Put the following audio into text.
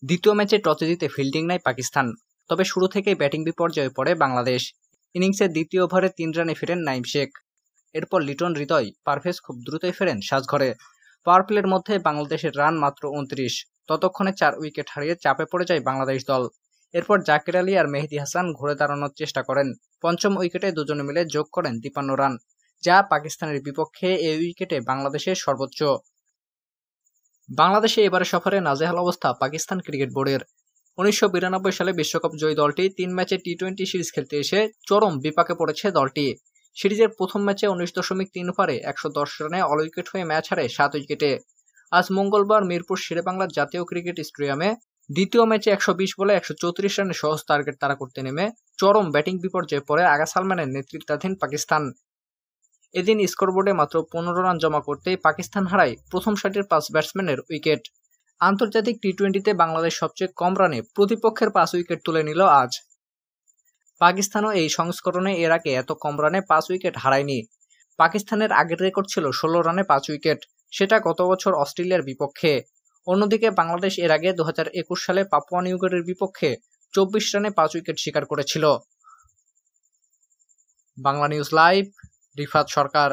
দ্বিতীয় ম্যাচে টসে জিতে ফিল্ডিং নেয় পাকিস্তান, তবে শুরু থেকেই ব্যাটিং বিপর্যয়ে পড়ে বাংলাদেশ। ইনিংসের দ্বিতীয় ওভারে 3 রানে ফেরেন নাইম শেখ। এরপর লিটন হৃদয়, পারভেজ খুব দ্রুতই ফেরেন সাজঘরে। পাওয়ার প্লের মধ্যে বাংলাদেশের রান মাত্র 29। ততক্ষণে 4 উইকেট হারিয়ে চাপে পড়ে যায় বাংলাদেশ দল। এরপর জাকির আলী আর মেহেদী হাসান ঘুরে দাঁড়ানোর চেষ্টা করেন। পঞ্চম উইকেটে দুজনে মিলে যোগ করেন 53 রান, যা পাকিস্তানের বিপক্ষে এই উইকেটে বাংলাদেশের সর্বোচ্চ। বাংলাদেশে এবারে সফরে নাজেহাল অবস্থা পাকিস্তান ক্রিকেট বোর্ডের। 1992 সালে বিশ্বকাপ জয়ী দলটি 3 ম্যাচে টি-20 সিরিজ খেলতে এসে চরম বিপাকে পড়েছে দলটি। সিরিজের প্রথম ম্যাচে 19.3 ওভারে 110 রানে অল উইকেট হয়ে ম্যাচ হারে 7 উইকেটে। আজ মঙ্গলবার মিরপুর শেরেবাংলা জাতীয় ক্রিকেট স্টেডিয়ামে দ্বিতীয় ম্যাচে 120 বলে 134 রানে সহজ টার্গেট তাড়া করতে নেমে চরম ব্যাটিং বিপর্যয়ে পড়ে আগা সালমানের নেতৃত্বাধীন পাকিস্তান। এদিন স্কোরবোর্ডে মাত্র 15 রান জমা করতেই পাকিস্তান হারায় প্রথম সারির 5 ব্যাটসম্যানের উইকেট। আন্তর্জাতিক টি-20তে বাংলাদেশ সবচেয়ে কম রানে প্রতিপক্ষের 5 উইকেট তুলে নিল আজ। পাকিস্তানও এই সংস্করণে এর আগে এত কম রানে 5 উইকেট হারায়নি। পাকিস্তানের আগের রেকর্ড ছিল 16 রানে 5 উইকেট, সেটা গত বছর অস্ট্রেলিয়ার বিপক্ষে। অন্যদিকে বাংলাদেশ এর আগে 2021 সালে পাপুয়া নিউগিনির বিপক্ষে 24 রানে 5 উইকেট শিকার করেছিল। বাংলা নিউজ লাইভ, রিফাত সরকার।